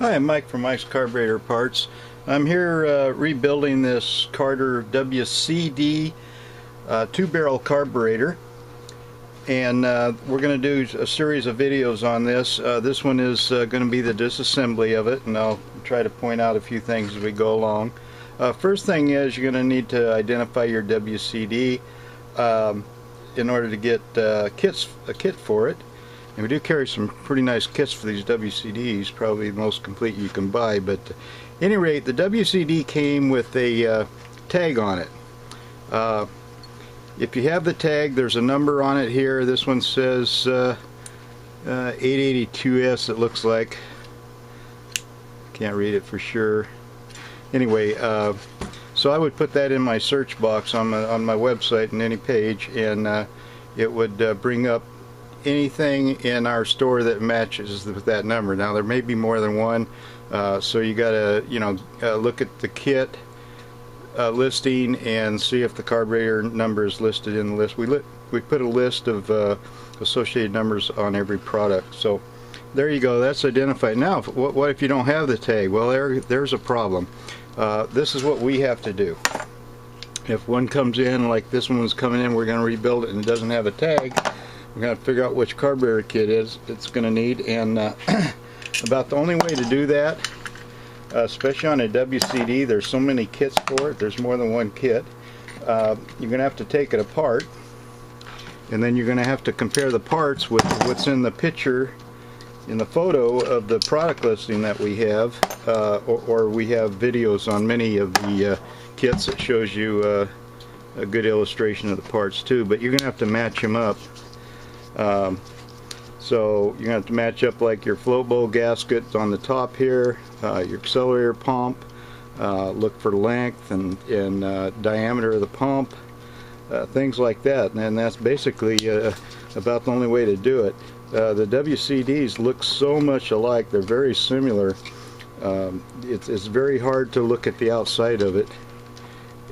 Hi, I'm Mike from Mike's Carburetor Parts. I'm here rebuilding this Carter WCD two-barrel carburetor, and we're going to do a series of videos on this. This one is going to be the disassembly of it, and I'll try to point out a few things as we go along. First thing is you're going to need to identify your WCD in order to get a kit for it. And we do carry some pretty nice kits for these WCDs, probably the most complete you can buy. But at any rate, the WCD came with a tag on it. If you have the tag, there's a number on it here. This one says 882S, it looks like. Can't read it for sure. Anyway, so I would put that in my search box on my website and any page, and it would bring up anything in our store that matches with that number. Now there may be more than one, so you gotta look at the kit listing and see if the carburetor number is listed in the list. We put a list of associated numbers on every product. So there you go, that's identified. Now what if you don't have the tag? Well, there's a problem. This is what we have to do. If one comes in like this one was coming in, we're going to rebuild it and it doesn't have a tag. We're going to figure out which carburetor kit it's going to need, and about the only way to do that, especially on a WCD, there's so many kits for it, there's more than one kit. You're going to have to take it apart, and then you're going to have to compare the parts with what's in the picture, in the photo of the product listing that we have, or we have videos on many of the kits that shows you a good illustration of the parts too, but you're going to have to match them up. So you're going to have to match up like your float bowl gasket on the top here, your accelerator pump, look for length and diameter of the pump, things like that, and that's basically about the only way to do it. The WCDs look so much alike, they're very similar. It's very hard to look at the outside of it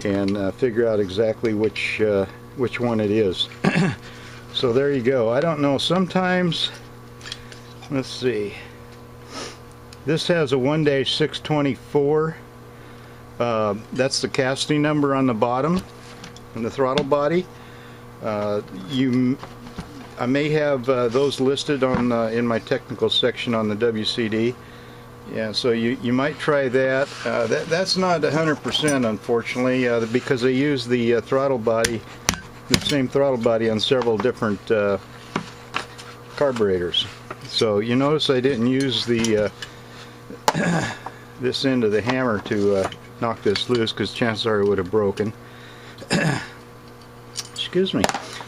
and figure out exactly which one it is. So there you go. I don't know, sometimes, let's see, this has a 1-624. That's the casting number on the bottom and the throttle body. I may have those listed on in my technical section on the WCD. Yeah, so you might try that. That's not 100% unfortunately, because they use the throttle body, the same throttle body on several different carburetors. So you notice I didn't use the this end of the hammer to knock this loose, because chances are it would have broken. Excuse me.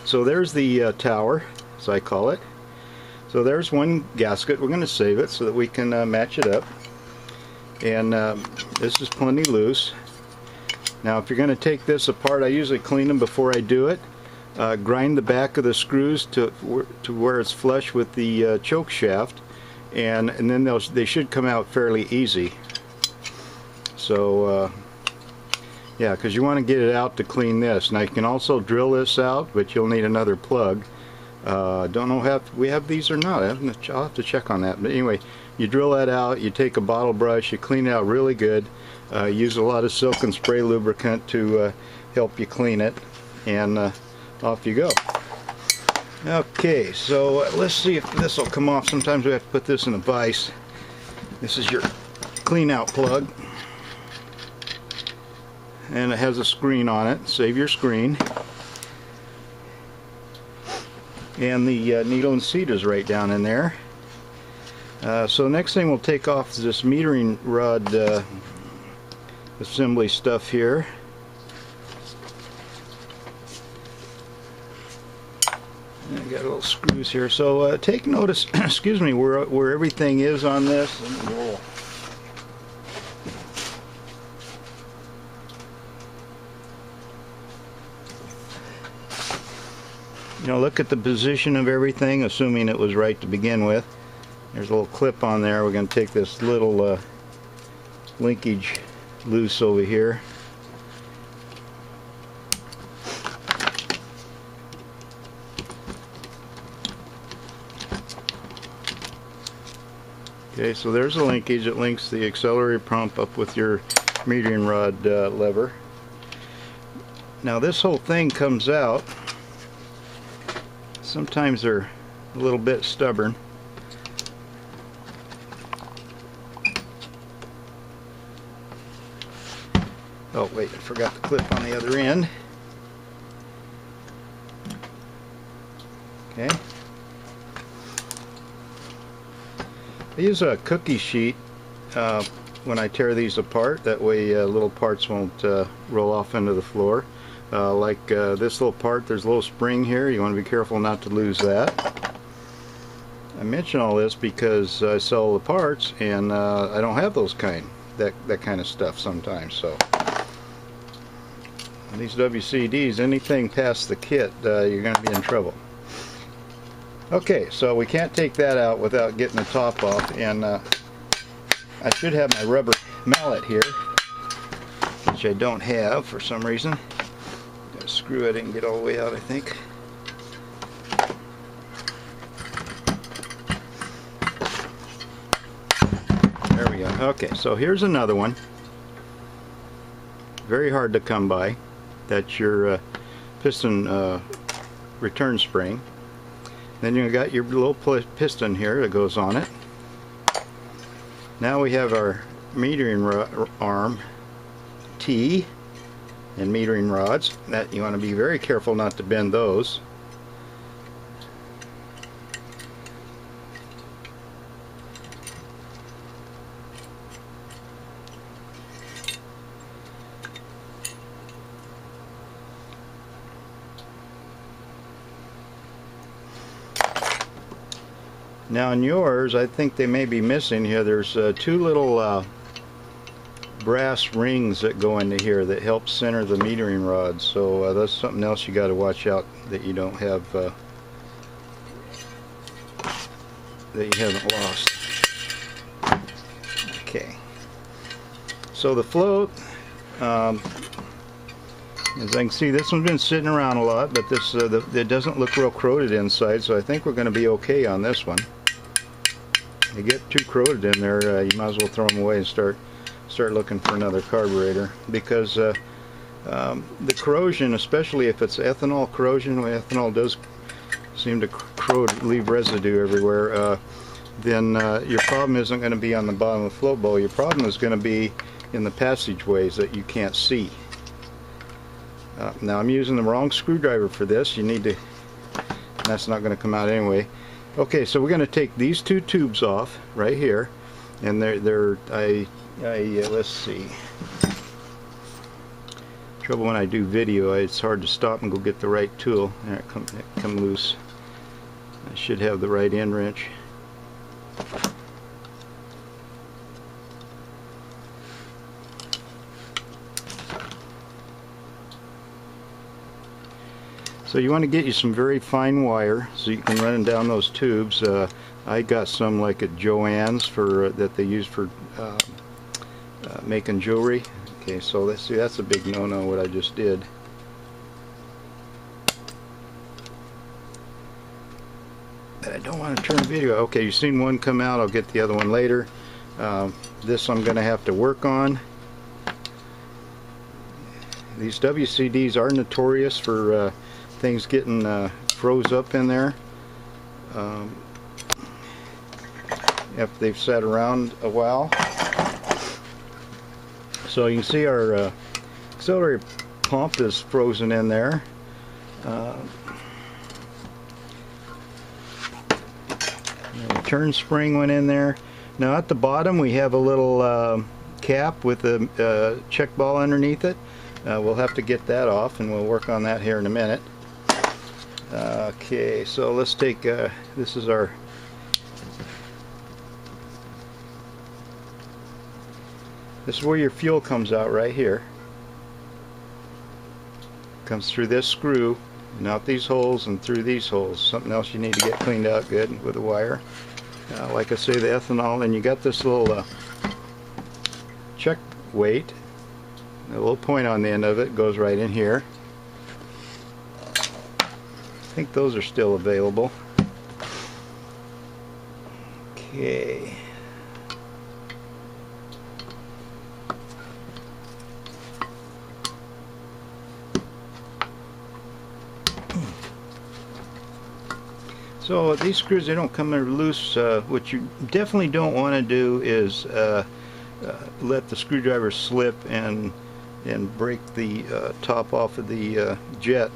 So there's the tower, as I call it. So there's one gasket. We're going to save it so that we can match it up. And this is plenty loose. Now if you're going to take this apart, I usually clean them before I do it. Grind the back of the screws to where it's flush with the choke shaft, and then they should come out fairly easy. So yeah, because you want to get it out to clean this. Now you can also drill this out, but you'll need another plug. Don't know if we have these or not. I'll have to check on that. But anyway, you drill that out, you take a bottle brush, you clean it out really good. Use a lot of silk and spray lubricant to help you clean it, and off you go. Okay, so let's see if this will come off. Sometimes we have to put this in a vise. This is your clean out plug, and it has a screen on it. Save your screen. And the needle and seat is right down in there. So next thing we'll take off is this metering rod assembly stuff here. I got little screws here. So take notice, excuse me, where everything is on this. Look at the position of everything, assuming it was right to begin with. There's a little clip on there. We're going to take this little linkage loose over here. Okay, so there's a linkage that links the auxiliary pump up with your metering rod lever. Now this whole thing comes out. Sometimes they're a little bit stubborn. Oh wait, I forgot the clip on the other end. Okay. I use a cookie sheet when I tear these apart. That way little parts won't roll off into the floor. Like this little part, there's a little spring here. You want to be careful not to lose that. I mention all this because I sell the parts and I don't have those that kind of stuff sometimes. So these WCDs, anything past the kit, you're going to be in trouble. Okay, so we can't take that out without getting the top off, and I should have my rubber mallet here, which I don't have for some reason. Got a screw I didn't get all the way out, I think. There we go. Okay, so here's another one. Very hard to come by. That's your piston return spring. Then you got your little piston here that goes on it. Now we have our metering arm T and metering rods. That you want to be very careful not to bend those. Now in yours, I think they may be missing here. There's two little brass rings that go into here that help center the metering rods. So that's something else you got to watch out that you don't have, that you haven't lost. Okay. So the float, as I can see, this one's been sitting around a lot, but this it doesn't look real corroded inside, so I think we're going to be okay on this one. You get too corroded in there, you might as well throw them away and start looking for another carburetor, because the corrosion, especially if it's ethanol corrosion, ethanol does seem to corrode, leave residue everywhere, then your problem isn't going to be on the bottom of the float bowl. Your problem is going to be in the passageways that you can't see. Now I'm using the wrong screwdriver for this. You need to, that's not going to come out anyway. Okay, so we're going to take these two tubes off right here, and let's see. Trouble when I do video, it's hard to stop and go get the right tool. There, it come loose. I should have the right end wrench. So you want to get you some very fine wire so you can run down those tubes. I got some like at Joann's for that they use for making jewelry. Okay, so let's see, that's a big no-no what I just did. But I don't want to turn the video. Okay, you've seen one come out. I'll get the other one later. This I'm going to have to work on. These WCDs are notorious for things getting froze up in there after they've sat around a while. So you can see our auxiliary pump is frozen in there. The turn spring went in there. Now at the bottom we have a little cap with a check ball underneath it. We'll have to get that off, and we'll work on that here in a minute. Okay, so let's take, this is our, this is where your fuel comes out right here. Comes through this screw, and out these holes and through these holes. Something else you need to get cleaned out good with a wire. Like I say, the ethanol, and you got this little check weight. A little point on the end of it goes right in here. I think those are still available. Okay, So these screws, they don't come loose. What you definitely don't want to do is let the screwdriver slip and break the top off of the jet.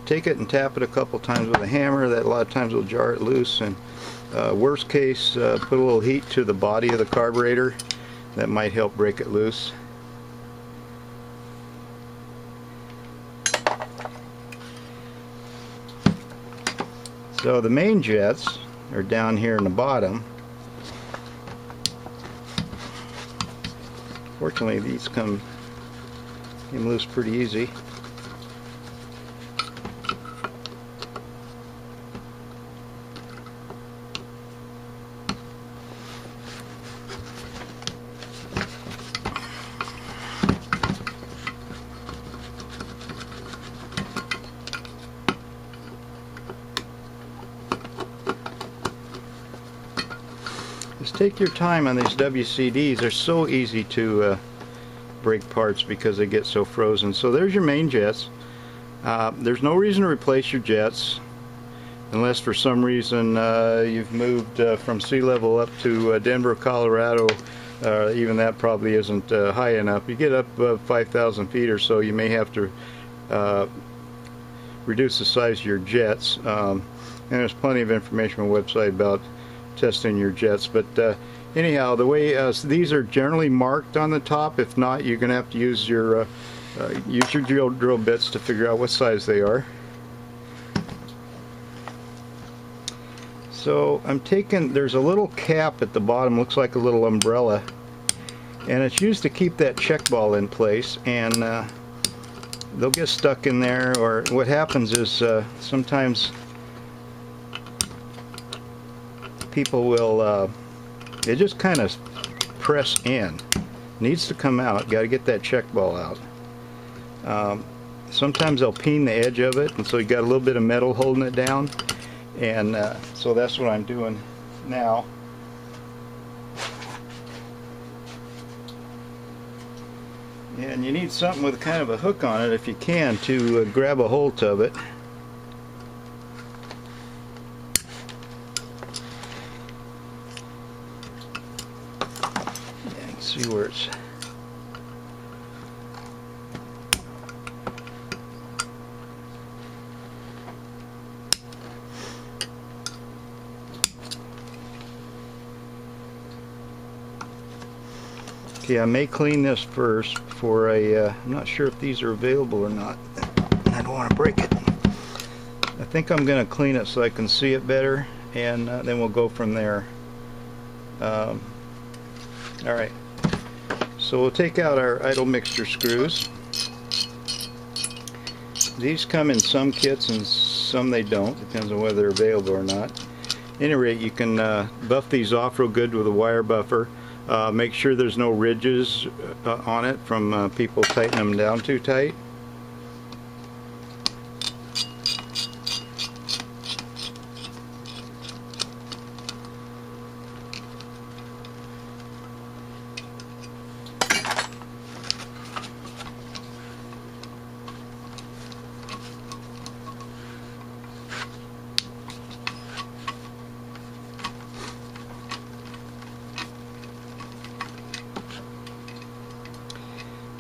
Take it and tap it a couple times with a hammer. That a lot of times will jar it loose. And worst case, put a little heat to the body of the carburetor. That might help break it loose. So the main jets are down here in the bottom. Fortunately, these came loose pretty easy. Just take your time on these WCDs. They're so easy to break parts because they get so frozen. So there's your main jets. There's no reason to replace your jets unless for some reason you've moved from sea level up to Denver, Colorado. Even that probably isn't high enough. You get up 5,000 feet or so, you may have to reduce the size of your jets. And there's plenty of information on the website about testing your jets, but anyhow, the way these are generally marked on the top. If not, you're going to have to use your drill bits to figure out what size they are. So I'm taking, there's a little cap at the bottom, looks like a little umbrella, and it's used to keep that check ball in place, and they'll get stuck in there. Or what happens is sometimes people will they just kind of press in. Needs to come out. Got to get that check ball out. Sometimes they'll peen the edge of it, and so you got a little bit of metal holding it down, and so that's what I'm doing now. And you need something with kind of a hook on it, if you can, to grab a hold of it. See where it's okay. I may clean this first before I'm not sure if these are available or not. I don't want to break it. I think I'm going to clean it so I can see it better, and then we'll go from there. Alright. So we'll take out our idle mixture screws. These come in some kits and some they don't. Depends on whether they're available or not. At any rate, you can buff these off real good with a wire buffer. Make sure there's no ridges on it from people tightening them down too tight.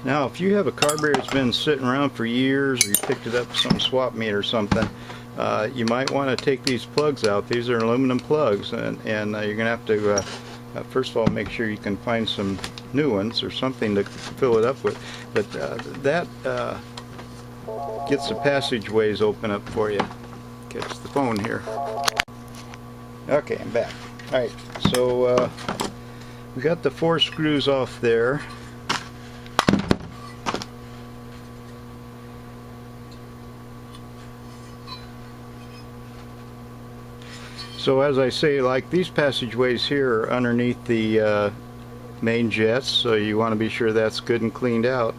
Now, if you have a carburetor that's been sitting around for years, or you picked it up at some swap meet or something, you might want to take these plugs out. These are aluminum plugs, and you're going to have to, first of all, make sure you can find some new ones or something to fill it up with. But that gets the passageways open up for you. Catch the phone here. Okay, I'm back. Alright, so we got the 4 screws off there. So as I say, like these passageways here are underneath the main jets, so you want to be sure that's good and cleaned out.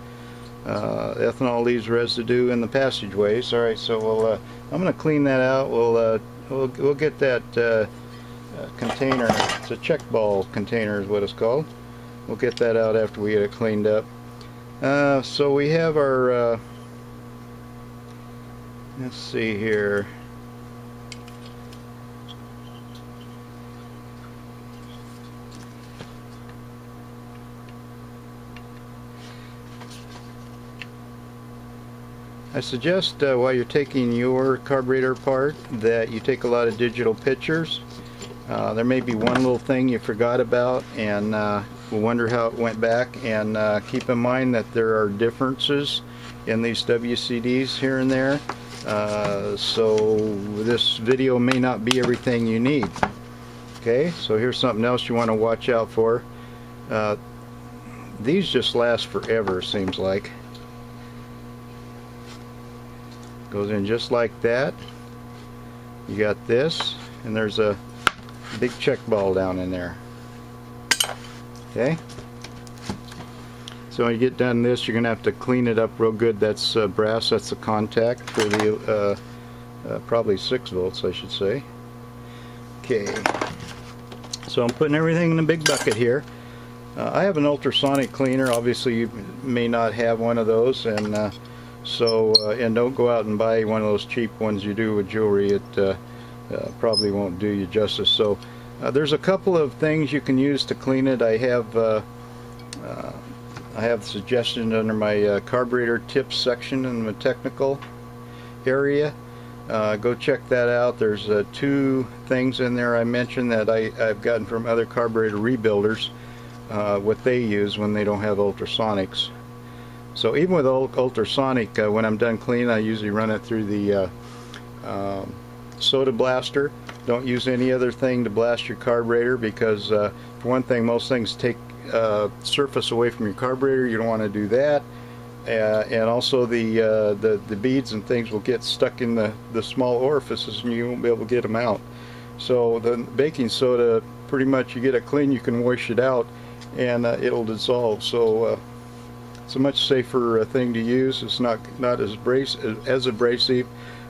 Ethanol leaves residue in the passageways. All right, so I'm going to clean that out. We'll get that container. It's a check ball container is what it's called. We'll get that out after we get it cleaned up. So we have our let's see here. I suggest while you're taking your carburetor apart that you take a lot of digital pictures. There may be one little thing you forgot about and will wonder how it went back, and keep in mind that there are differences in these WCDs here and there, so this video may not be everything you need. Okay, so here's something else you want to watch out for. These just last forever, seems like. Goes in just like that. You got this, and there's a big check ball down in there. Okay, so when you get done this, you're gonna have to clean it up real good. That's brass. That's the contact for the probably 6 volts, I should say. Okay, so I'm putting everything in a big bucket here. I have an ultrasonic cleaner. Obviously you may not have one of those, and and don't go out and buy one of those cheap ones you do with jewelry. It probably won't do you justice. So there's a couple of things you can use to clean it. I have suggestions under my carburetor tips section in the technical area. Go check that out. There's 2 things in there I mentioned that I've gotten from other carburetor rebuilders, what they use when they don't have ultrasonics. So even with ultrasonic, when I'm done cleaning, I usually run it through the soda blaster. Don't use any other thing to blast your carburetor, because for one thing, most things take surface away from your carburetor. You don't want to do that, and also the beads and things will get stuck in the small orifices, and you won't be able to get them out. So the baking soda, pretty much you get it clean, you can wash it out, and it'll dissolve. So it's a much safer thing to use. It's not as abrasive,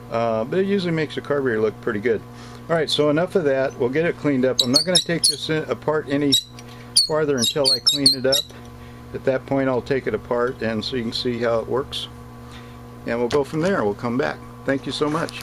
but it usually makes the carburetor look pretty good. Alright, so enough of that. We'll get it cleaned up. I'm not going to take this apart any farther until I clean it up. At that point I'll take it apart, and so you can see how it works, and we'll go from there. We'll come back. Thank you so much.